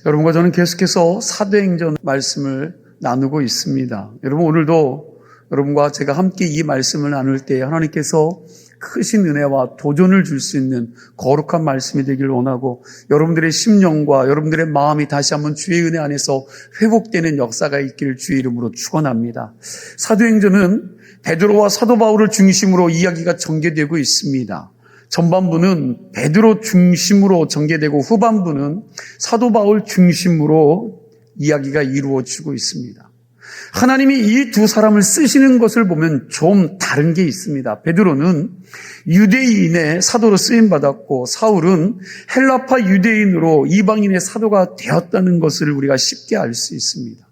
여러분과 저는 계속해서 사도행전 말씀을 나누고 있습니다. 여러분, 오늘도 여러분과 제가 함께 이 말씀을 나눌 때 하나님께서 크신 은혜와 도전을 줄 수 있는 거룩한 말씀이 되길 원하고, 여러분들의 심령과 여러분들의 마음이 다시 한번 주의 은혜 안에서 회복되는 역사가 있기를 주의 이름으로 축원합니다. 사도행전은 베드로와 사도 바울을 중심으로 이야기가 전개되고 있습니다. 전반부는 베드로 중심으로 전개되고 후반부는 사도 바울 중심으로 이야기가 이루어지고 있습니다. 하나님이 이 두 사람을 쓰시는 것을 보면 좀 다른 게 있습니다. 베드로는 유대인의 사도로 쓰임받았고, 사울은 헬라파 유대인으로 이방인의 사도가 되었다는 것을 우리가 쉽게 알 수 있습니다.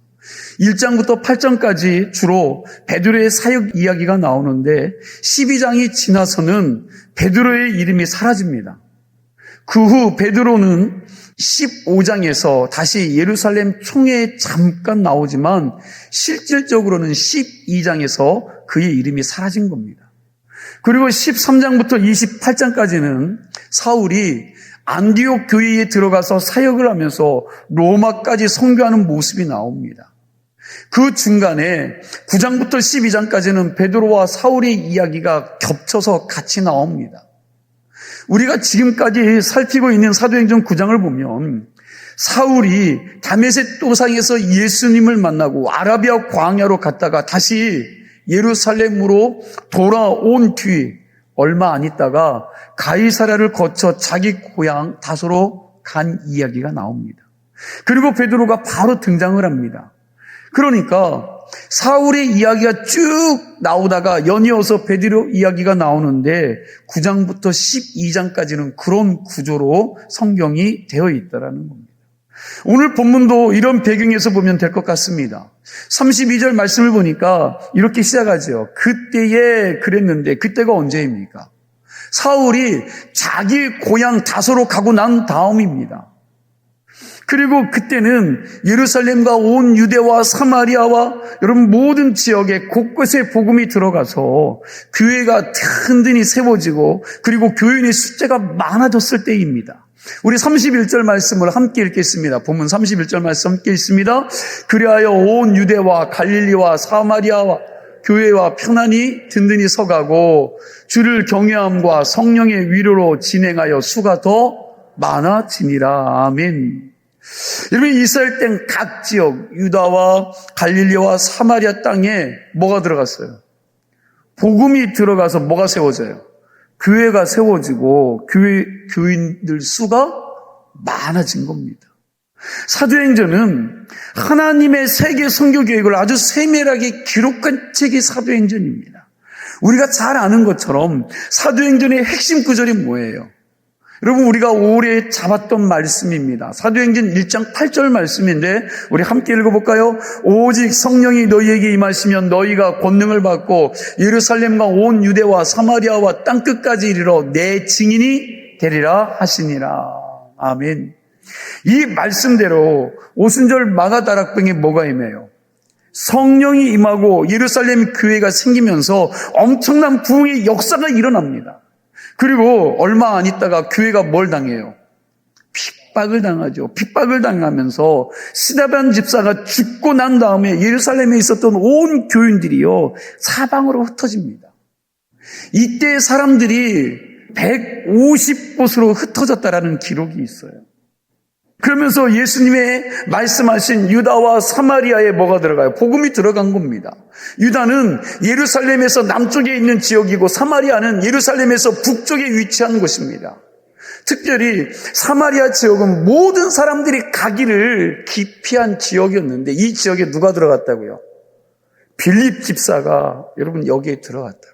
1장부터 8장까지 주로 베드로의 사역 이야기가 나오는데, 12장이 지나서는 베드로의 이름이 사라집니다. 그 후 베드로는 15장에서 다시 예루살렘 총회에 잠깐 나오지만 실질적으로는 12장에서 그의 이름이 사라진 겁니다. 그리고 13장부터 28장까지는 사울이 안디옥 교회에 들어가서 사역을 하면서 로마까지 선교하는 모습이 나옵니다. 그 중간에 9장부터 12장까지는 베드로와 사울의 이야기가 겹쳐서 같이 나옵니다. 우리가 지금까지 살피고 있는 사도행전 9장을 보면 사울이 다메섹 도상에서 예수님을 만나고 아라비아 광야로 갔다가 다시 예루살렘으로 돌아온 뒤 얼마 안 있다가 가이사랴를 거쳐 자기 고향 다소로 간 이야기가 나옵니다. 그리고 베드로가 바로 등장을 합니다. 그러니까 사울의 이야기가 쭉 나오다가 연이어서 베드로 이야기가 나오는데 9장부터 12장까지는 그런 구조로 성경이 되어 있다는 겁니다. 오늘 본문도 이런 배경에서 보면 될 것 같습니다. 32절 말씀을 보니까 이렇게 시작하죠. 그때에 그랬는데, 그때가 언제입니까? 사울이 자기 고향 다소로 가고 난 다음입니다. 그리고 그때는 예루살렘과 온 유대와 사마리아와 여러분 모든 지역에 곳곳에 복음이 들어가서 교회가 든든히 세워지고, 그리고 교인의 숫자가 많아졌을 때입니다. 우리 31절 말씀을 함께 읽겠습니다. 본문 31절 말씀 함께 읽습니다. 그리하여 온 유대와 갈릴리와 사마리아와 교회와 편안히 든든히 서가고 주를 경외함과 성령의 위로로 진행하여 수가 더 많아지니라. 아멘. 여러분, 이스라엘 땐 각 지역 유다와 갈릴리와 사마리아 땅에 뭐가 들어갔어요? 복음이 들어가서 뭐가 세워져요? 교회가 세워지고 교인들 수가 많아진 겁니다. 사도행전은 하나님의 세계 선교 계획을 아주 세밀하게 기록한 책이 사도행전입니다. 우리가 잘 아는 것처럼 사도행전의 핵심 구절이 뭐예요? 여러분, 우리가 오래 잡았던 말씀입니다. 사도행전 1장 8절 말씀인데 우리 함께 읽어볼까요? 오직 성령이 너희에게 임하시면 너희가 권능을 받고 예루살렘과 온 유대와 사마리아와 땅끝까지 이르러 내 증인이 되리라 하시니라. 아멘. 이 말씀대로 오순절 마가다락방에 뭐가 임해요? 성령이 임하고 예루살렘 교회가 생기면서 엄청난 부흥의 역사가 일어납니다. 그리고 얼마 안 있다가 교회가 뭘 당해요? 핍박을 당하죠. 핍박을 당하면서 스데반 집사가 죽고 난 다음에 예루살렘에 있었던 온 교인들이요 사방으로 흩어집니다. 이때 사람들이 150곳으로 흩어졌다라는 기록이 있어요. 그러면서 예수님의 말씀하신 유다와 사마리아에 뭐가 들어가요? 복음이 들어간 겁니다. 유다는 예루살렘에서 남쪽에 있는 지역이고 사마리아는 예루살렘에서 북쪽에 위치한 곳입니다. 특별히 사마리아 지역은 모든 사람들이 가기를 기피한 지역이었는데 이 지역에 누가 들어갔다고요? 빌립 집사가 여러분 여기에 들어갔다고요.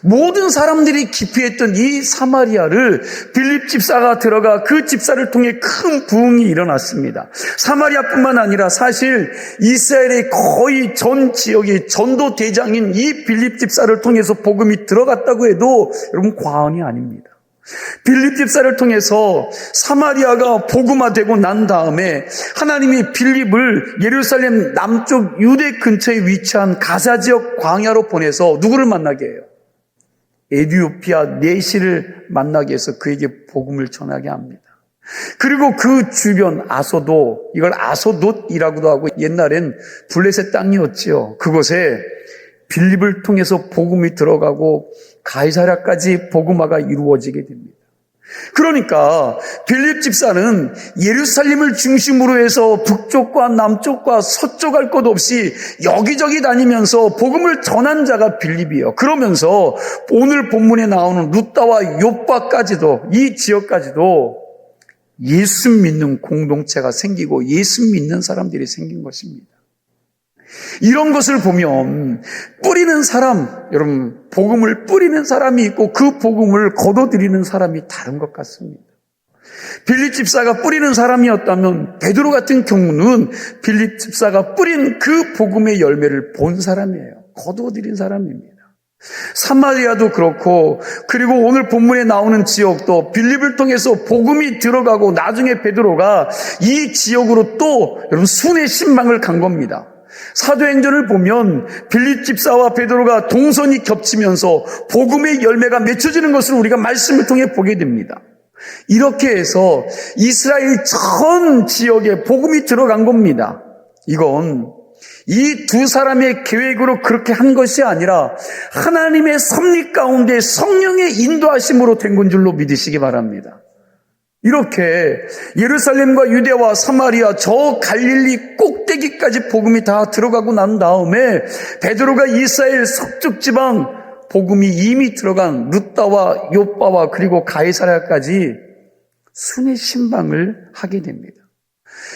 모든 사람들이 기피했던 이 사마리아를 빌립 집사가 들어가 그 집사를 통해 큰 부흥이 일어났습니다. 사마리아뿐만 아니라 사실 이스라엘의 거의 전 지역의 전도 대장인 이 빌립 집사를 통해서 복음이 들어갔다고 해도 여러분 과언이 아닙니다. 빌립 집사를 통해서 사마리아가 복음화되고 난 다음에 하나님이 빌립을 예루살렘 남쪽 유대 근처에 위치한 가사 지역 광야로 보내서 누구를 만나게 해요? 에디오피아 내시를 만나게 해서 그에게 복음을 전하게 합니다. 그리고 그 주변 아소도, 이걸 아소돗이라고도 하고 옛날엔 블레셋 땅이었지요. 그곳에 빌립을 통해서 복음이 들어가고 가이사랴까지 복음화가 이루어지게 됩니다. 그러니까 빌립 집사는 예루살렘을 중심으로 해서 북쪽과 남쪽과 서쪽 할 것 없이 여기저기 다니면서 복음을 전한 자가 빌립이에요. 그러면서 오늘 본문에 나오는 루다와 요빠까지도, 이 지역까지도 예수 믿는 공동체가 생기고 예수 믿는 사람들이 생긴 것입니다. 이런 것을 보면 뿌리는 사람, 여러분 복음을 뿌리는 사람이 있고 그 복음을 거둬들이는 사람이 다른 것 같습니다. 빌립 집사가 뿌리는 사람이었다면 베드로 같은 경우는 빌립 집사가 뿌린 그 복음의 열매를 본 사람이에요. 거두어들인 사람입니다. 사마리아도 그렇고, 그리고 오늘 본문에 나오는 지역도 빌립을 통해서 복음이 들어가고 나중에 베드로가 이 지역으로 또 여러분 순회 신방을 간 겁니다. 사도행전을 보면 빌립 집사와 베드로가 동선이 겹치면서 복음의 열매가 맺혀지는 것을 우리가 말씀을 통해 보게 됩니다. 이렇게 해서 이스라엘 전 지역에 복음이 들어간 겁니다. 이건 이 두 사람의 계획으로 그렇게 한 것이 아니라 하나님의 섭리 가운데 성령의 인도하심으로 된 건 줄로 믿으시기 바랍니다. 이렇게 예루살렘과 유대와 사마리아 저 갈릴리 꼭대기까지 복음이 다 들어가고 난 다음에 베드로가 이스라엘 서쪽 지방 복음이 이미 들어간 루다와 요빠와 그리고 가이사랴까지 순회 신방을 하게 됩니다.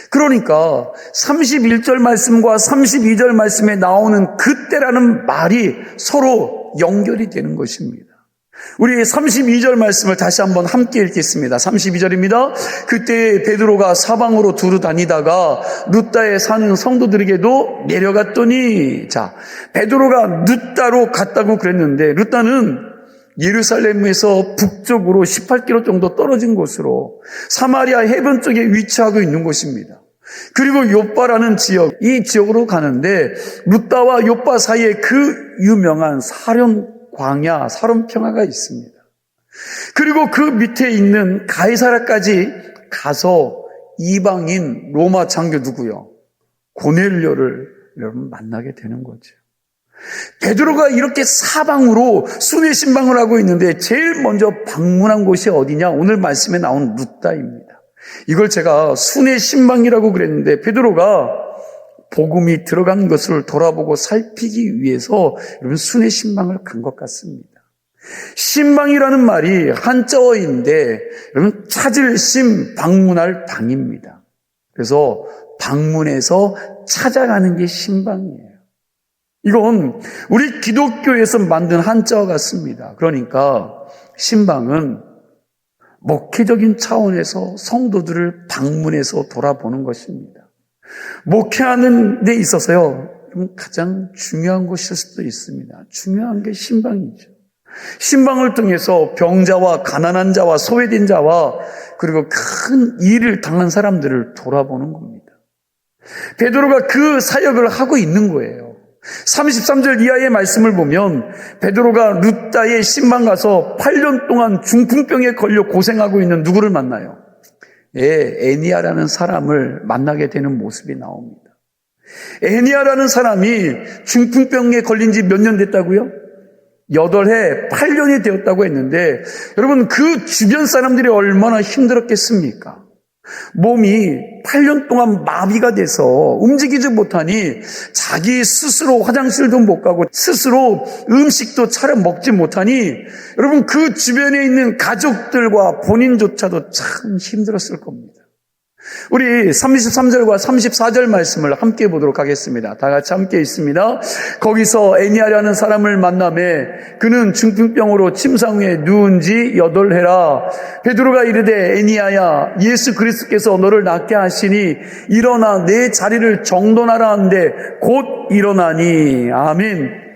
그러니까 31절 말씀과 32절 말씀에 나오는 그때라는 말이 서로 연결이 되는 것입니다. 우리 32절 말씀을 다시 한번 함께 읽겠습니다. 32절입니다. 그때 베드로가 사방으로 두루 다니다가 루다에 사는 성도들에게도 내려갔더니, 자, 베드로가 루다로 갔다고 그랬는데 루다는 예루살렘에서 북쪽으로 18km 정도 떨어진 곳으로 사마리아 해변 쪽에 위치하고 있는 곳입니다. 그리고 요빠라는 지역, 이 지역으로 가는데 루다와 요빠 사이에 그 유명한 사련 광야, 사론 평화가 있습니다. 그리고 그 밑에 있는 가이사랴까지 가서 이방인 로마 장교 누구요? 고넬료를 여러분 만나게 되는 거죠. 베드로가 이렇게 사방으로 순회 신방을 하고 있는데 제일 먼저 방문한 곳이 어디냐? 오늘 말씀에 나온 루다입니다. 이걸 제가 순회 신방이라고 그랬는데 베드로가 복음이 들어간 것을 돌아보고 살피기 위해서 여러분 순회 신방을 간 것 같습니다. 신방이라는 말이 한자어인데 여러분 찾을 심, 방문할 방입니다. 그래서 방문해서 찾아가는 게 신방이에요. 이건 우리 기독교에서 만든 한자어 같습니다. 그러니까 신방은 목회적인 차원에서 성도들을 방문해서 돌아보는 것입니다. 목회하는 데 있어서요, 가장 중요한 것일 수도 있습니다. 중요한 게 신방이죠. 신방을 통해서 병자와 가난한 자와 소외된 자와 그리고 큰 일을 당한 사람들을 돌아보는 겁니다. 베드로가 그 사역을 하고 있는 거예요. 33절 이하의 말씀을 보면 베드로가 루다의 신방 가서 8년 동안 중풍병에 걸려 고생하고 있는 누구를 만나요? 에니야라는 사람을 만나게 되는 모습이 나옵니다. 에니야라는 사람이 중풍병에 걸린 지 몇 년 됐다고요? 8해, 8년이 되었다고 했는데 여러분 그 주변 사람들이 얼마나 힘들었겠습니까? 몸이 8년 동안 마비가 돼서 움직이지 못하니 자기 스스로 화장실도 못 가고 스스로 음식도 차려 먹지 못하니 여러분 그 주변에 있는 가족들과 본인조차도 참 힘들었을 겁니다. 우리 33절과 34절 말씀을 함께 보도록 하겠습니다. 다 같이 함께 있습니다. 거기서 에니야라는 사람을 만나매 그는 중풍병으로 침상 위에 누운 지 8해라. 베드로가 이르되 에니야야 예수 그리스도께서 너를 낫게 하시니 일어나 내 자리를 정돈하라 한데 곧 일어나니. 아멘.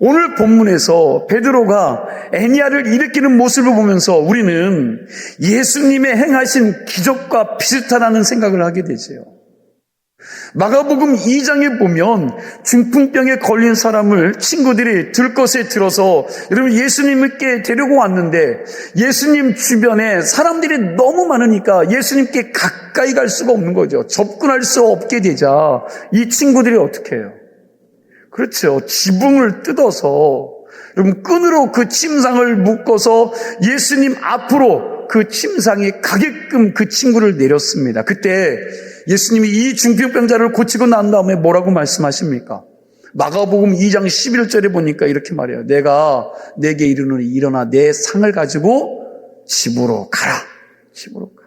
오늘 본문에서 베드로가 에니야를 일으키는 모습을 보면서 우리는 예수님의 행하신 기적과 비슷하다는 생각을 하게 되죠. 마가복음 2장에 보면 중풍병에 걸린 사람을 친구들이 들것에 들어서 여러분 예수님께 데리고 왔는데 예수님 주변에 사람들이 너무 많으니까 예수님께 가까이 갈 수가 없는 거죠. 접근할 수 없게 되자 이 친구들이 어떻게 해요? 그렇죠. 지붕을 뜯어서 여러분 끈으로 그 침상을 묶어서 예수님 앞으로 그 침상에 가게끔 그 친구를 내렸습니다. 그때 예수님이 이 중풍병자를 고치고 난 다음에 뭐라고 말씀하십니까? 마가복음 2장 11절에 보니까 이렇게 말해요. 내가 내게 이르노니 일어나 내 상을 가지고 집으로 가라. 집으로 가라.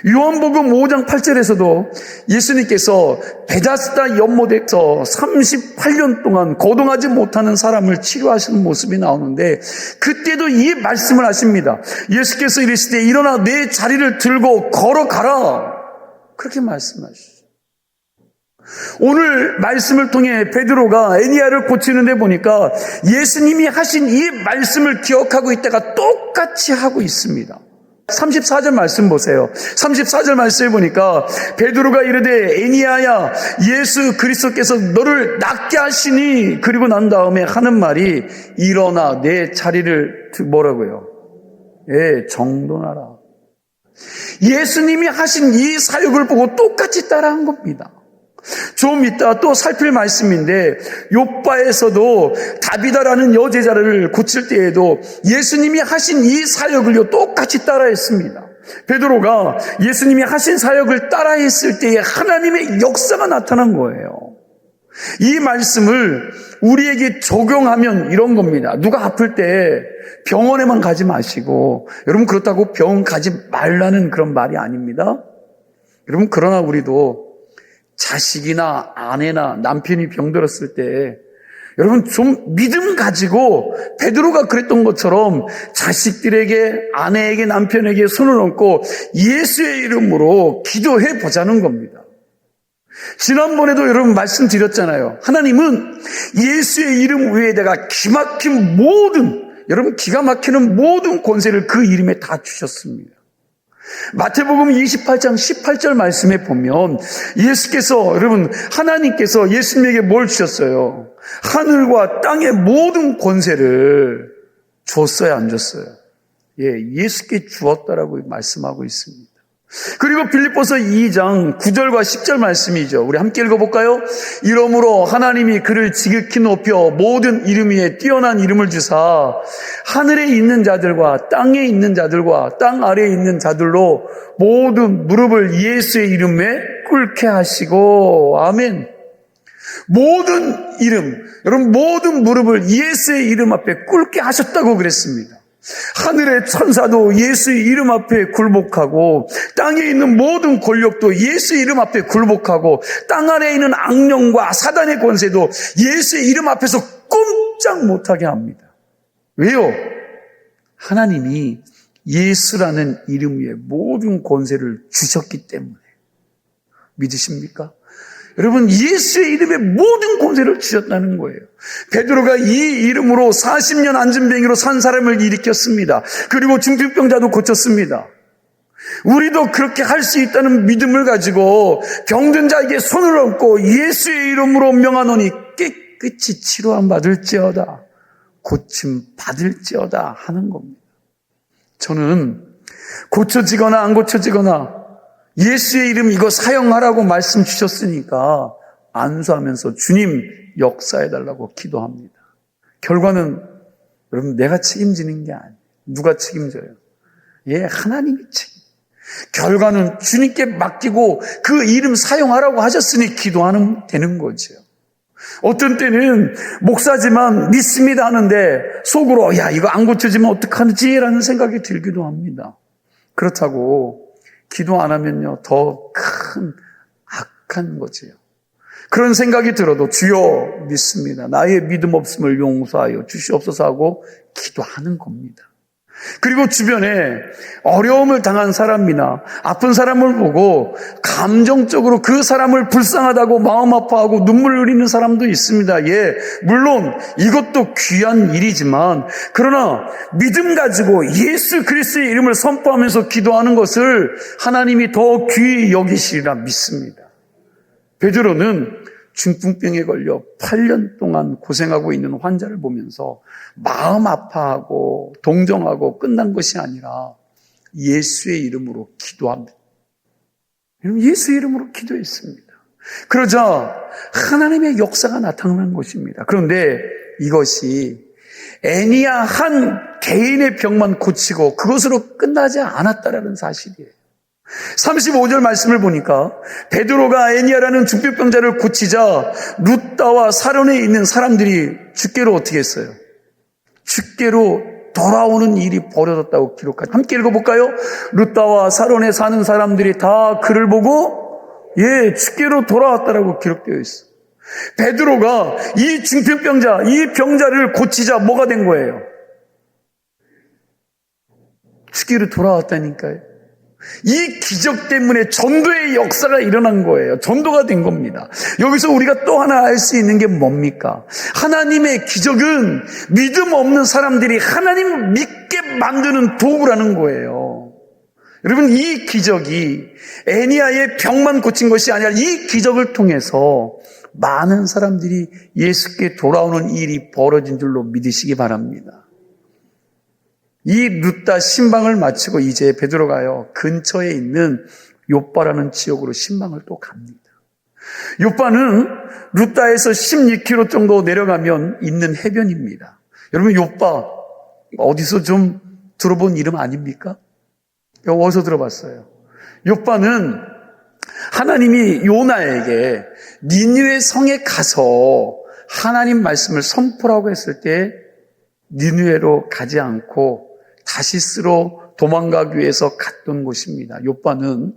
요한복음 5장 8절에서도 예수님께서 베다스다 연못에서 38년 동안 거동하지 못하는 사람을 치료하시는 모습이 나오는데 그때도 이 말씀을 하십니다. 예수께서 이르시되 일어나 내 자리를 들고 걸어가라. 그렇게 말씀하시죠. 오늘 말씀을 통해 베드로가 에니야를 고치는 데 보니까 예수님이 하신 이 말씀을 기억하고 있다가 똑같이 하고 있습니다. 34절 말씀 보세요. 34절 말씀에 보니까 베드로가 이르되 에니야야 예수 그리스도께서 너를 낫게 하시니 그리고 난 다음에 하는 말이 일어나 내 자리를 뭐라고요? 정돈하라. 예수님이 하신 이 사역을 보고 똑같이 따라한 겁니다. 좀 이따 또 살필 말씀인데 욥바에서도 다비다라는 여제자를 고칠 때에도 예수님이 하신 이 사역을요 똑같이 따라했습니다. 베드로가 예수님이 하신 사역을 따라했을 때에 하나님의 역사가 나타난 거예요. 이 말씀을 우리에게 적용하면 이런 겁니다. 누가 아플 때 병원에만 가지 마시고 여러분 그렇다고 병원 가지 말라는 그런 말이 아닙니다. 여러분 그러나 우리도 자식이나 아내나 남편이 병들었을 때 여러분 좀 믿음 가지고 베드로가 그랬던 것처럼 자식들에게 아내에게 남편에게 손을 얹고 예수의 이름으로 기도해 보자는 겁니다. 지난번에도 여러분 말씀드렸잖아요. 하나님은 예수의 이름 위에다가 여러분 기가 막히는 모든 권세를 그 이름에 다 주셨습니다. 마태복음 28장 18절 말씀에 보면 예수께서 여러분 하나님께서 예수님에게 뭘 주셨어요? 하늘과 땅의 모든 권세를 줬어요, 안 줬어요? 예수께 주었다라고 말씀하고 있습니다. 그리고 빌립보서 2장 9절과 10절 말씀이죠. 우리 함께 읽어볼까요? 이러므로 하나님이 그를 지극히 높여 모든 이름 위에 뛰어난 이름을 주사 하늘에 있는 자들과 땅에 있는 자들과 땅 아래에 있는 자들로 모든 무릎을 예수의 이름에 꿇게 하시고 아멘. 모든 이름, 여러분 모든 무릎을 예수의 이름 앞에 꿇게 하셨다고 그랬습니다. 하늘의 천사도 예수의 이름 앞에 굴복하고 땅에 있는 모든 권력도 예수의 이름 앞에 굴복하고 땅 아래에 있는 악령과 사단의 권세도 예수의 이름 앞에서 꼼짝 못하게 합니다. 왜요? 하나님이 예수라는 이름 위에 모든 권세를 주셨기 때문에. 믿으십니까? 여러분 예수의 이름에 모든 권세를 주셨다는 거예요. 베드로가 이 이름으로 40년 안진뱅이로 산 사람을 일으켰습니다. 그리고 중풍병자도 고쳤습니다. 우리도 그렇게 할 수 있다는 믿음을 가지고 병든 자에게 손을 얹고 예수의 이름으로 명하노니 깨끗이 치료함 받을지어다 고침 받을지어다 하는 겁니다. 저는 고쳐지거나 안 고쳐지거나 예수의 이름 이거 사용하라고 말씀 주셨으니까 안수하면서 주님 역사해달라고 기도합니다. 결과는 여러분 내가 책임지는 게 아니에요. 누가 책임져요? 하나님이 책임. 결과는 주님께 맡기고 그 이름 사용하라고 하셨으니 기도하면 되는 거죠. 어떤 때는 목사지만 믿습니다 하는데 속으로 이거 안 고쳐지면 어떡하지? 라는 생각이 들기도 합니다. 그렇다고 기도 안 하면요, 더 큰 악한 거지요. 그런 생각이 들어도 주여 믿습니다. 나의 믿음 없음을 용서하여 주시옵소서 하고 기도하는 겁니다. 그리고 주변에 어려움을 당한 사람이나 아픈 사람을 보고 감정적으로 그 사람을 불쌍하다고 마음 아파하고 눈물 흘리는 사람도 있습니다. 예, 물론 이것도 귀한 일이지만 그러나 믿음 가지고 예수 그리스도의 이름을 선포하면서 기도하는 것을 하나님이 더 귀히 여기시리라 믿습니다. 베드로는 중풍병에 걸려 8년 동안 고생하고 있는 환자를 보면서 마음 아파하고 동정하고 끝난 것이 아니라 예수의 이름으로 기도합니다. 예수의 이름으로 기도했습니다. 그러자 하나님의 역사가 나타난 것입니다. 그런데 이것이 애니야 한 개인의 병만 고치고 그것으로 끝나지 않았다라는 사실이에요. 35절 말씀을 보니까 베드로가 애니야라는 중풍병자를 고치자 룻다와 사론에 있는 사람들이 주께로 어떻게 했어요? 주께로 돌아오는 일이 벌어졌다고 기록하죠. 함께 읽어볼까요? 룻다와 사론에 사는 사람들이 다 그를 보고 주께로 돌아왔다라고 기록되어 있어요. 베드로가 이 중풍병자, 이 병자를 고치자 뭐가 된 거예요? 주께로 돌아왔다니까요. 이 기적 때문에 전도의 역사가 일어난 거예요. 전도가 된 겁니다. 여기서 우리가 또 하나 알 수 있는 게 뭡니까? 하나님의 기적은 믿음 없는 사람들이 하나님을 믿게 만드는 도구라는 거예요. 여러분, 이 기적이 애니야의 병만 고친 것이 아니라 이 기적을 통해서 많은 사람들이 예수께 돌아오는 일이 벌어진 줄로 믿으시기 바랍니다. 이 룻다 신방을 마치고 이제 베드로가요 근처에 있는 욥바라는 지역으로 신방을 또 갑니다. 욥바는 룻다에서 12km 정도 내려가면 있는 해변입니다. 여러분, 욥바 어디서 좀 들어본 이름 아닙니까? 어디서 들어봤어요? 욥바는 하나님이 요나에게 니느웨 성에 가서 하나님 말씀을 선포라고 했을 때 니느웨로 가지 않고 다시스로 도망가기 위해서 갔던 곳입니다. 욥바는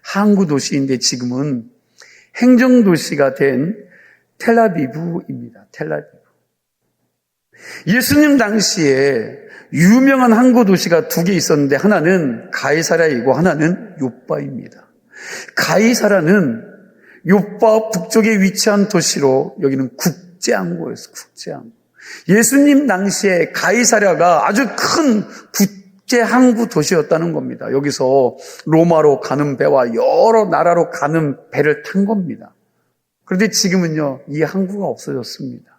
항구 도시인데 지금은 행정도시가 된 텔아비브입니다. 텔아비브. 예수님 당시에 유명한 항구 도시가 두 개 있었는데 하나는 가이사랴이고 하나는 욥바입니다. 가이사랴는 욥바 북쪽에 위치한 도시로 여기는 국제항구였어요. 국제항구. 예수님 당시에 가이사랴가 아주 큰 국제 항구 도시였다는 겁니다. 여기서 로마로 가는 배와 여러 나라로 가는 배를 탄 겁니다. 그런데 지금은요, 이 항구가 없어졌습니다.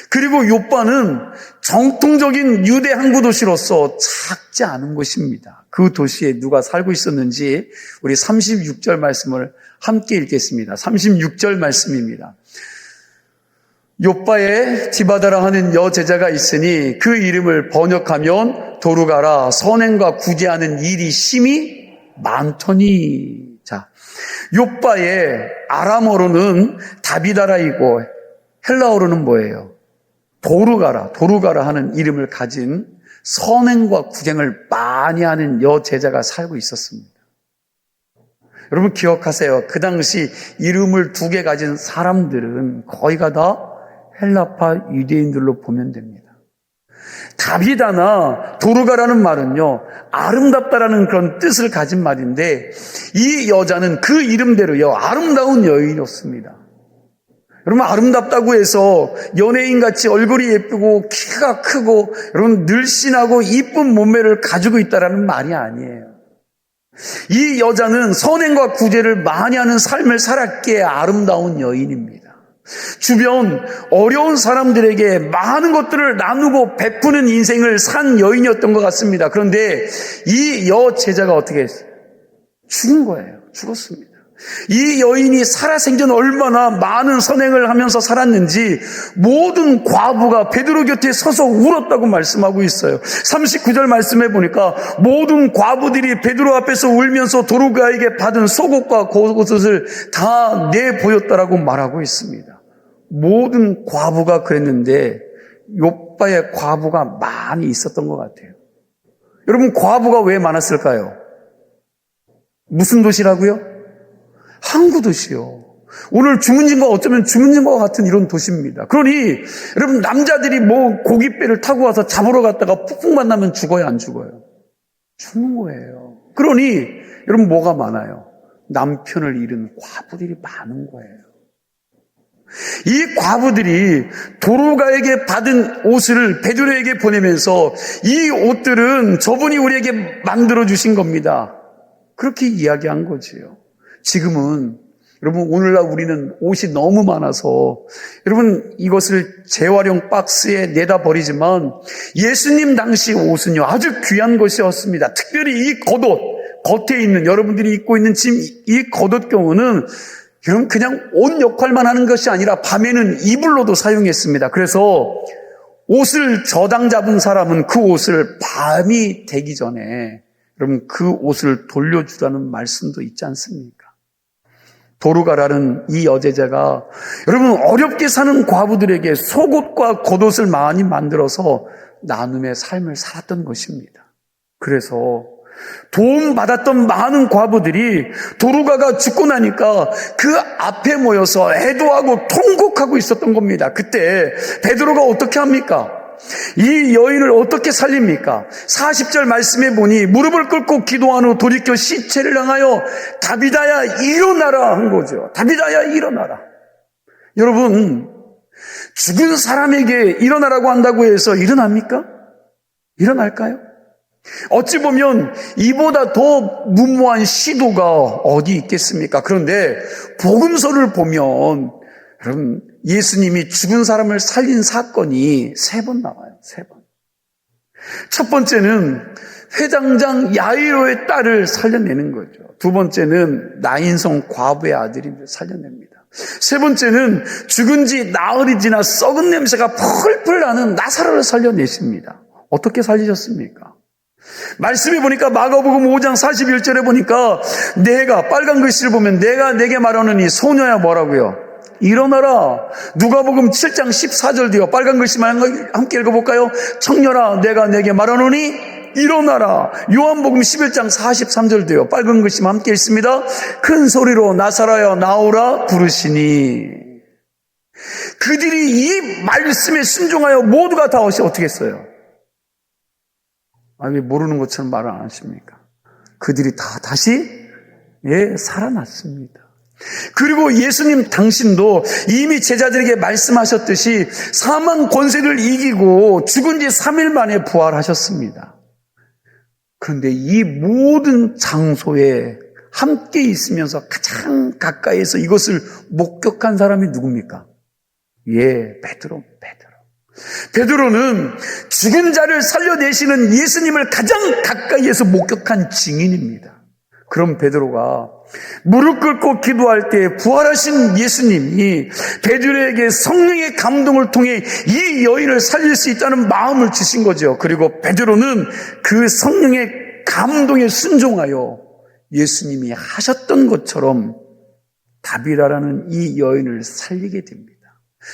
그리고 욥바는 정통적인 유대 항구 도시로서 작지 않은 곳입니다. 그 도시에 누가 살고 있었는지 우리 36절 말씀을 함께 읽겠습니다. 36절 말씀입니다. 욥바에 디바다라 하는 여제자가 있으니 그 이름을 번역하면 도루가라 선행과 구제하는 일이 심히 많더니. 자, 욥바의 아람어로는 다비다라이고 헬라어로는 뭐예요? 도루가라 하는 이름을 가진 선행과 구쟁을 많이 하는 여제자가 살고 있었습니다. 여러분 기억하세요. 그 당시 이름을 두 개 가진 사람들은 거의가 다 헬라파 유대인들로 보면 됩니다. 다비다나 도루가라는 말은요, 아름답다라는 그런 뜻을 가진 말인데 이 여자는 그 이름대로요, 아름다운 여인이었습니다. 여러분, 아름답다고 해서 연예인같이 얼굴이 예쁘고 키가 크고 여러분 늘씬하고 이쁜 몸매를 가지고 있다라는 말이 아니에요. 이 여자는 선행과 구제를 많이 하는 삶을 살았기에 아름다운 여인입니다. 주변 어려운 사람들에게 많은 것들을 나누고 베푸는 인생을 산 여인이었던 것 같습니다. 그런데 이 여제자가 어떻게 했어요? 죽은 거예요. 죽었습니다. 이 여인이 살아생전 얼마나 많은 선행을 하면서 살았는지 모든 과부가 베드로 곁에 서서 울었다고 말씀하고 있어요. 39절 말씀해 보니까 모든 과부들이 베드로 앞에서 울면서 도루가에게 받은 속옷과 겉옷을 다 내보였다라고 말하고 있습니다. 모든 과부가 그랬는데 욥바의 과부가 많이 있었던 것 같아요. 여러분, 과부가 왜 많았을까요? 무슨 도시라고요? 항구 도시요. 오늘 주문진과 어쩌면 주문진과 같은 이런 도시입니다. 그러니 여러분 남자들이 뭐 고깃배를 타고 와서 잡으러 갔다가 푹푹 만나면 죽어요, 안 죽어요? 죽는 거예요. 그러니 여러분 뭐가 많아요? 남편을 잃은 과부들이 많은 거예요. 이 과부들이 도로가에게 받은 옷을 베드로에게 보내면서 이 옷들은 저분이 우리에게 만들어 주신 겁니다. 그렇게 이야기한 거지요. 지금은 여러분 오늘날 우리는 옷이 너무 많아서 여러분 이것을 재활용 박스에 내다 버리지만 예수님 당시 옷은요 아주 귀한 것이었습니다. 특별히 이 겉옷, 겉에 있는 여러분들이 입고 있는 지금 이 겉옷 경우는 여러분 그냥 옷 역할만 하는 것이 아니라 밤에는 이불로도 사용했습니다. 그래서 옷을 저당 잡은 사람은 그 옷을 밤이 되기 전에 여러분 그 옷을 돌려주라는 말씀도 있지 않습니까? 도르가라는 이 여제자가 여러분 어렵게 사는 과부들에게 속옷과 겉옷을 많이 만들어서 나눔의 삶을 살았던 것입니다. 그래서 도움받았던 많은 과부들이 도르가가 죽고 나니까 그 앞에 모여서 애도하고 통곡하고 있었던 겁니다. 그때 베드로가 어떻게 합니까? 이 여인을 어떻게 살립니까? 40절 말씀에 보니 무릎을 꿇고 기도한 후 돌이켜 시체를 향하여 다비다야 일어나라 한 거죠. 다비다야 일어나라. 여러분 죽은 사람에게 일어나라고 한다고 해서 일어납니까? 일어날까요? 어찌 보면 이보다 더 무모한 시도가 어디 있겠습니까? 그런데 복음서를 보면 여러분 예수님이 죽은 사람을 살린 사건이 3번 나와요. 3번. 첫 번째는 회당장 야이로의 딸을 살려내는 거죠. 두 번째는 나인성 과부의 아들이 살려냅니다. 세 번째는 죽은 지 나흘이 지나 썩은 냄새가 펄펄 나는 나사로를 살려내십니다. 어떻게 살리셨습니까? 말씀해 보니까 마가복음 5장 41절에 보니까 내가 빨간 글씨를 보면 내가 내게 말하느니 소녀야 뭐라고요? 일어나라. 누가복음 7장 14절도요. 빨간 글씨만 함께 읽어볼까요? 청년아 내가 내게 말하노니 일어나라. 요한복음 11장 43절도요. 빨간 글씨만 함께 읽습니다. 큰 소리로 나사로야 나오라 부르시니 그들이 이 말씀에 순종하여 모두가 다 어떻게 했어요? 왜 모르는 것처럼 말을 안 하십니까? 그들이 다 다시 살아났습니다. 그리고 예수님 당신도 이미 제자들에게 말씀하셨듯이 사망 권세를 이기고 죽은 지 3일 만에 부활하셨습니다. 그런데 이 모든 장소에 함께 있으면서 가장 가까이에서 이것을 목격한 사람이 누굽니까? 베드로. 베드로는 죽은 자를 살려내시는 예수님을 가장 가까이에서 목격한 증인입니다. 그럼 베드로가 무릎 꿇고 기도할 때 부활하신 예수님이 베드로에게 성령의 감동을 통해 이 여인을 살릴 수 있다는 마음을 주신 거죠. 그리고 베드로는 그 성령의 감동에 순종하여 예수님이 하셨던 것처럼 다비다라는 이 여인을 살리게 됩니다.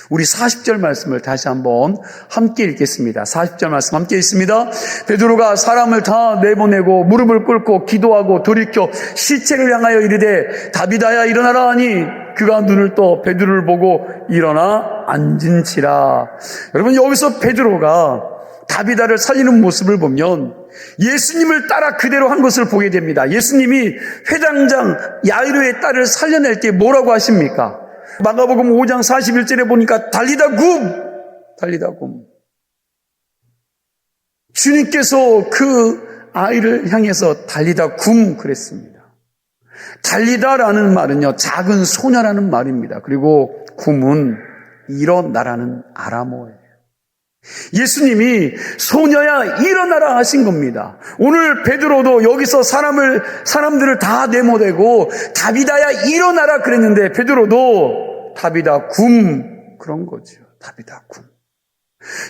우리 40절 말씀을 다시 한번 함께 읽겠습니다. 40절 말씀 함께 읽습니다. 베드로가 사람을 다 내보내고 무릎을 꿇고 기도하고 돌이켜 시체를 향하여 이르되 다비다야 일어나라 하니 그가 눈을 떠 베드로를 보고 일어나 앉은지라. 여러분 여기서 베드로가 다비다를 살리는 모습을 보면 예수님을 따라 그대로 한 것을 보게 됩니다. 예수님이 회당장 야이로의 딸을 살려낼 때 뭐라고 하십니까? 마가복음 5장 41절에 보니까 달리다 굼. 주님께서 그 아이를 향해서 달리다 굼 그랬습니다. 달리다라는 말은요 작은 소녀라는 말입니다. 그리고 굼은 일어나라는 아람어예요. 예수님이 소녀야 일어나라 하신 겁니다. 오늘 베드로도 여기서 사람들을 다 내모내고 다비다야 일어나라 그랬는데 베드로도 다비다 굼 그런 거죠. 다비다 굼.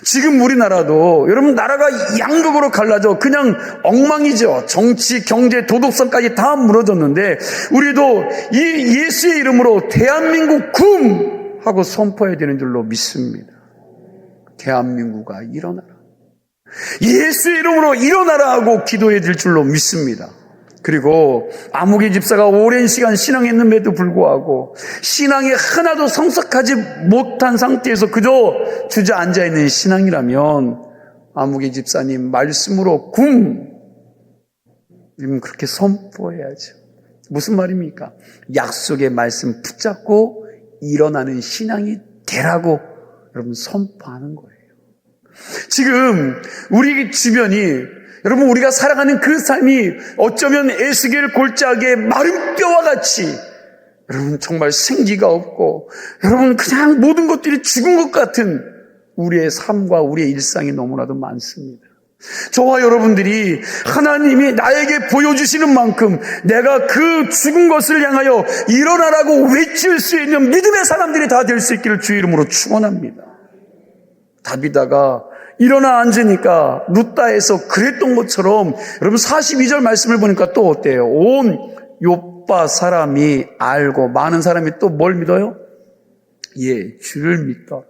지금 우리나라도 여러분 나라가 양극으로 갈라져 그냥 엉망이죠. 정치, 경제, 도덕성까지 다 무너졌는데 우리도 이 예수의 이름으로 대한민국 굼 하고 선포해야 되는 줄로 믿습니다. 대한민국아 일어나라. 예수의 이름으로 일어나라 하고 기도해야 될 줄로 믿습니다. 그리고 아무개 집사가 오랜 시간 신앙했는데도 불구하고 신앙이 하나도 성숙하지 못한 상태에서 그저 주저앉아 있는 신앙이라면 아무개 집사님 말씀으로 그렇게 선포해야죠. 무슨 말입니까? 약속의 말씀 붙잡고 일어나는 신앙이 되라고 여러분 선포하는 거예요. 지금 우리 주변이 여러분 우리가 살아가는 그 삶이 어쩌면 에스겔 골짜기의 마른 뼈와 같이 여러분 정말 생기가 없고 여러분 그냥 모든 것들이 죽은 것 같은 우리의 삶과 우리의 일상이 너무나도 많습니다. 저와 여러분들이 하나님이 나에게 보여주시는 만큼 내가 그 죽은 것을 향하여 일어나라고 외칠 수 있는 믿음의 사람들이 다 될 수 있기를 주의 이름으로 축원합니다. 다비다가 일어나 앉으니까 룻다에서 그랬던 것처럼 여러분 42절 말씀을 보니까 또 어때요? 온 요빠 사람이 알고 많은 사람이 또 뭘 믿어요? 예, 주를 믿더라.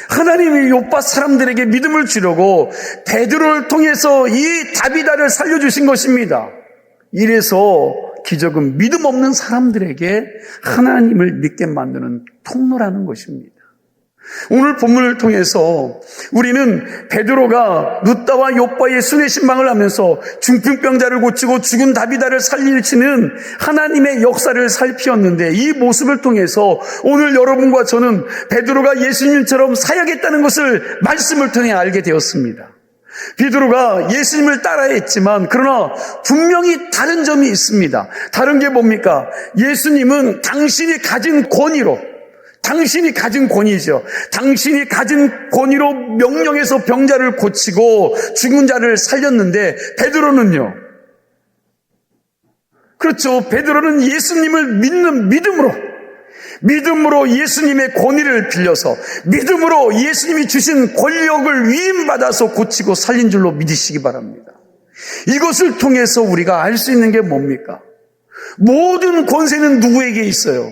하나님이 요빠 사람들에게 믿음을 주려고 베드로를 통해서 이 다비다를 살려주신 것입니다. 이래서 기적은 믿음 없는 사람들에게 하나님을 믿게 만드는 통로라는 것입니다. 오늘 본문을 통해서 우리는 베드로가 룻다와 욥바의 순회 신방을 하면서 중풍병자를 고치고 죽은 다비다를 살리시는 하나님의 역사를 살피었는데 이 모습을 통해서 오늘 여러분과 저는 베드로가 예수님처럼 사역했다는 것을 말씀을 통해 알게 되었습니다. 베드로가 예수님을 따라했지만 그러나 분명히 다른 점이 있습니다. 다른 게 뭡니까? 예수님은 당신이 가진 권위로 당신이 가진 권위죠. 당신이 가진 권위로 명령해서 병자를 고치고 죽은 자를 살렸는데 베드로는요. 그렇죠. 베드로는 예수님을 믿는 믿음으로 예수님의 권위를 빌려서 믿음으로 예수님이 주신 권력을 위임받아서 고치고 살린 줄로 믿으시기 바랍니다. 이것을 통해서 우리가 알 수 있는 게 뭡니까? 모든 권세는 누구에게 있어요?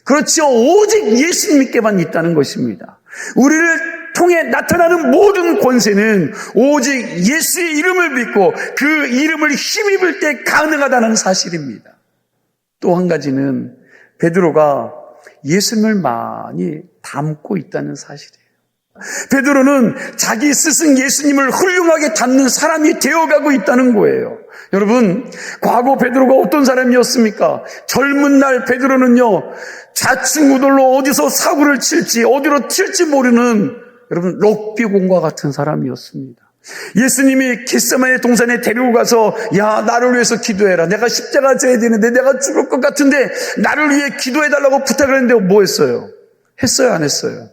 그렇죠. 오직 예수님께만 있다는 것입니다. 우리를 통해 나타나는 모든 권세는 오직 예수의 이름을 믿고 그 이름을 힘입을 때 가능하다는 사실입니다. 또 한 가지는 베드로가 예수님을 많이 닮고 있다는 사실이에요. 베드로는 자기 스승 예수님을 훌륭하게 닮는 사람이 되어가고 있다는 거예요. 여러분, 과거 베드로가 어떤 사람이었습니까? 젊은 날 베드로는요, 좌충우돌로 어디서 사고를 칠지, 어디로 튈지 모르는 여러분 럭비공과 같은 사람이었습니다. 예수님이 겟세마네 동산에 데리고 가서 야 나를 위해서 기도해라. 내가 십자가 져야 되는데 내가 죽을 것 같은데 나를 위해 기도해달라고 부탁을 했는데 뭐 했어요? 했어요 안 했어요?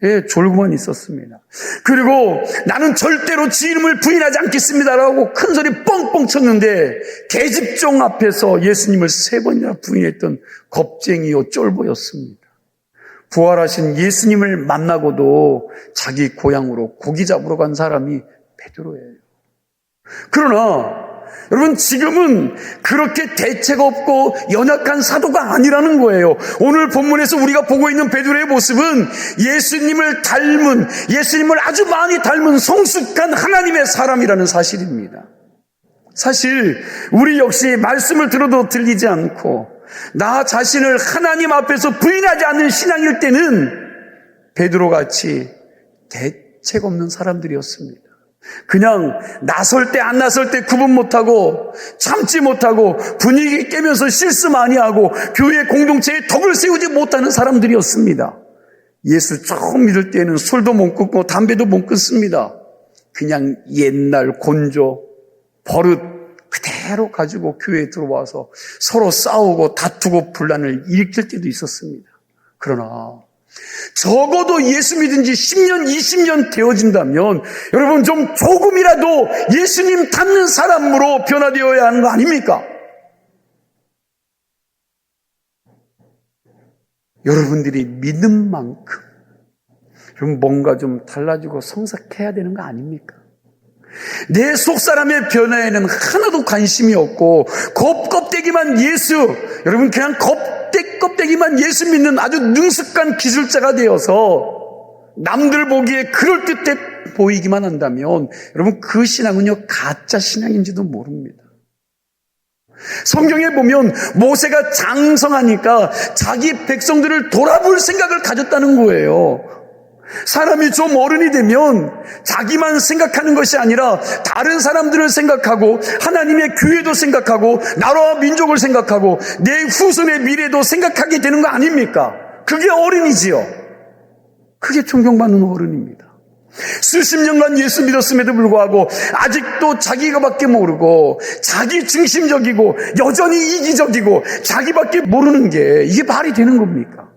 예, 졸고만 있었습니다. 그리고 나는 절대로 지 이름을 부인하지 않겠습니다라고 큰 소리 뻥뻥 쳤는데 계집종 앞에서 예수님을 3번이나 부인했던 겁쟁이요 쫄보였습니다. 부활하신 예수님을 만나고도 자기 고향으로 고기 잡으러 간 사람이 베드로예요. 그러나 여러분 지금은 그렇게 대책 없고 연약한 사도가 아니라는 거예요. 오늘 본문에서 우리가 보고 있는 베드로의 모습은 예수님을 아주 많이 닮은 성숙한 하나님의 사람이라는 사실입니다. 사실 우리 역시 말씀을 들어도 들리지 않고 나 자신을 하나님 앞에서 부인하지 않는 신앙일 때는 베드로같이 대책 없는 사람들이었습니다. 그냥 나설 때 안 나설 때 구분 못하고 참지 못하고 분위기 깨면서 실수 많이 하고 교회 공동체에 덕을 세우지 못하는 사람들이었습니다. 예수 처음 믿을 때는 술도 못 끊고 담배도 못 끊습니다. 그냥 옛날 곤조 버릇 그대로 가지고 교회에 들어와서 서로 싸우고 다투고 분란을 일으킬 때도 있었습니다. 그러나 적어도 예수 믿은 지 10년, 20년 되어진다면 여러분 좀 조금이라도 예수님 닮는 사람으로 변화되어야 하는 거 아닙니까? 여러분들이 믿는 만큼 여러분 뭔가 좀 달라지고 성숙해야 되는 거 아닙니까? 내 속사람의 변화에는 하나도 관심이 없고 껍데기만 여러분 그냥 껍데기만 예수 믿는 아주 능숙한 기술자가 되어서 남들 보기에 그럴듯해 보이기만 한다면 여러분 그 신앙은요 가짜 신앙인지도 모릅니다. 성경에 보면 모세가 장성하니까 자기 백성들을 돌아볼 생각을 가졌다는 거예요. 사람이 좀 어른이 되면 자기만 생각하는 것이 아니라 다른 사람들을 생각하고 하나님의 교회도 생각하고 나라와 민족을 생각하고 내 후손의 미래도 생각하게 되는 거 아닙니까? 그게 어른이지요. 그게 존경받는 어른입니다. 수십 년간 예수 믿었음에도 불구하고 아직도 자기가밖에 모르고 자기 중심적이고 여전히 이기적이고 자기밖에 모르는 게 이게 말이 되는 겁니까?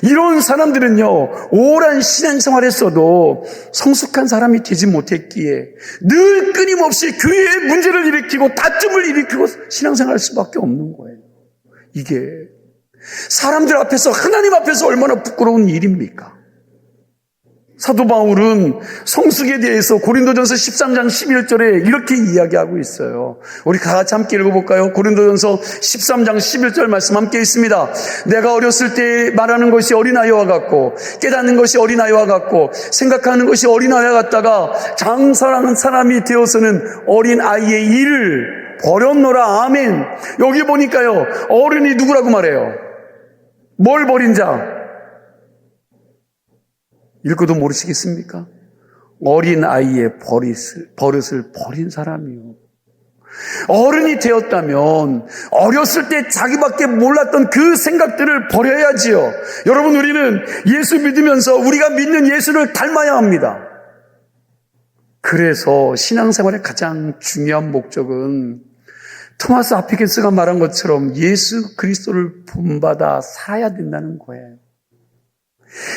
이런 사람들은요, 오랜 신앙생활에서도 성숙한 사람이 되지 못했기에 늘 끊임없이 교회의 문제를 일으키고 다툼을 일으키고 신앙생활할 수밖에 없는 거예요. 이게 사람들 앞에서, 하나님 앞에서 얼마나 부끄러운 일입니까? 사도 바울은 성숙에 대해서 고린도전서 13장 11절에 이렇게 이야기하고 있어요. 우리 같이 함께 읽어볼까요? 고린도전서 13장 11절 말씀 함께 있습니다. 내가 어렸을 때 말하는 것이 어린아이와 같고 깨닫는 것이 어린아이와 같고 생각하는 것이 어린아이와 같다가 장사랑한 사람이 되어서는 어린아이의 일을 버렸노라. 아멘. 여기 보니까요, 어른이 누구라고 말해요? 뭘 버린 자? 읽어도 모르시겠습니까? 어린아이의 버릇을 버린 사람이요. 어른이 되었다면 어렸을 때 자기밖에 몰랐던 그 생각들을 버려야지요. 여러분, 우리는 예수 믿으면서 우리가 믿는 예수를 닮아야 합니다. 그래서 신앙생활의 가장 중요한 목적은 토마스 아퀴나스가 말한 것처럼 예수 그리스도를 본받아 살아야 된다는 거예요.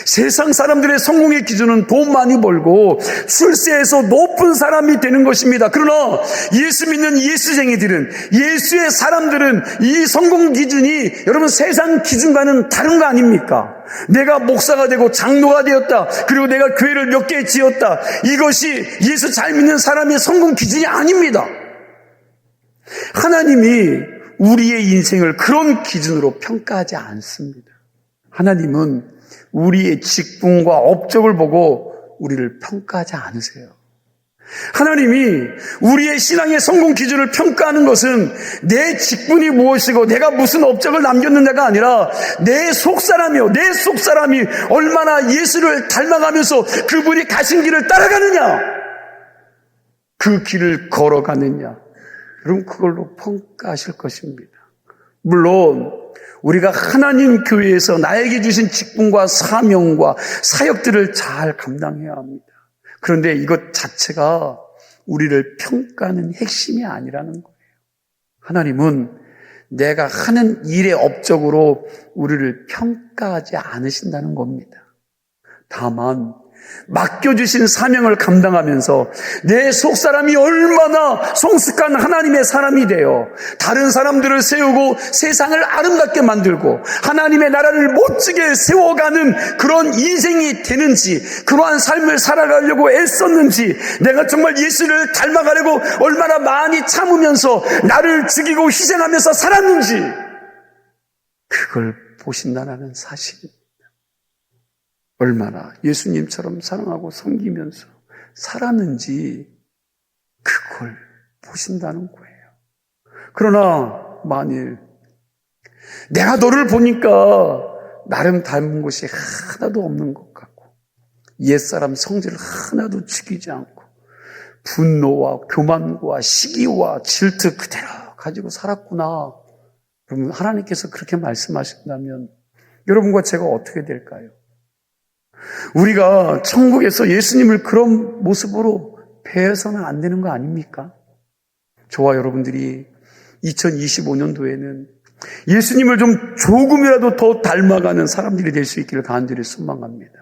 세상 사람들의 성공의 기준은 돈 많이 벌고 출세해서 높은 사람이 되는 것입니다. 그러나 예수 믿는 예수쟁이들은, 예수의 사람들은 이 성공 기준이 여러분 세상 기준과는 다른 거 아닙니까? 내가 목사가 되고 장로가 되었다, 그리고 내가 교회를 몇 개 지었다, 이것이 예수 잘 믿는 사람의 성공 기준이 아닙니다. 하나님이 우리의 인생을 그런 기준으로 평가하지 않습니다. 하나님은 우리의 직분과 업적을 보고 우리를 평가하지 않으세요. 하나님이 우리의 신앙의 성공 기준을 평가하는 것은 내 직분이 무엇이고 내가 무슨 업적을 남겼느냐가 아니라 내 속사람이요, 내 속사람이 얼마나 예수를 닮아가면서 그분이 가신 길을 따라가느냐, 그 길을 걸어가느냐, 여러분 그걸로 평가하실 것입니다. 물론 우리가 하나님 교회에서 나에게 주신 직분과 사명과 사역들을 잘 감당해야 합니다. 그런데 이것 자체가 우리를 평가하는 핵심이 아니라는 거예요. 하나님은 내가 하는 일의 업적으로 우리를 평가하지 않으신다는 겁니다. 다만 맡겨주신 사명을 감당하면서 내 속사람이 얼마나 성숙한 하나님의 사람이 되어 다른 사람들을 세우고 세상을 아름답게 만들고 하나님의 나라를 멋지게 세워가는 그런 인생이 되는지, 그러한 삶을 살아가려고 애썼는지, 내가 정말 예수를 닮아가려고 얼마나 많이 참으면서 나를 죽이고 희생하면서 살았는지, 그걸 보신다는 사실입니다. 얼마나 예수님처럼 사랑하고 섬기면서 살았는지 그걸 보신다는 거예요. 그러나 만일 내가 너를 보니까 나름 닮은 것이 하나도 없는 것 같고 옛사람 성질을 하나도 죽이지 않고 분노와 교만과 시기와 질투 그대로 가지고 살았구나. 그러면 하나님께서 그렇게 말씀하신다면 여러분과 제가 어떻게 될까요? 우리가 천국에서 예수님을 그런 모습으로 배워서는 안 되는 거 아닙니까? 저와 여러분들이 2025년도에는 예수님을 좀 조금이라도 더 닮아가는 사람들이 될 수 있기를 간절히 소망합니다.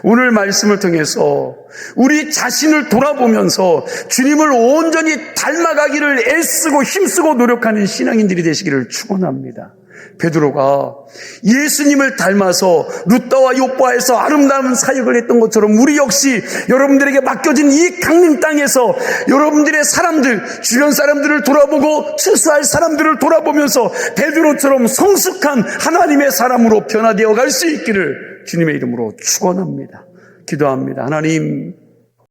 오늘 말씀을 통해서 우리 자신을 돌아보면서 주님을 온전히 닮아가기를 애쓰고 힘쓰고 노력하는 신앙인들이 되시기를 축원합니다. 베드로가 예수님을 닮아서 루다와 욥바에서 아름다운 사역을 했던 것처럼 우리 역시 여러분들에게 맡겨진 이 강림 땅에서 여러분들의 사람들, 주변 사람들을 돌아보고 추수할 사람들을 돌아보면서 베드로처럼 성숙한 하나님의 사람으로 변화되어 갈 수 있기를 주님의 이름으로 축원합니다. 기도합니다. 하나님,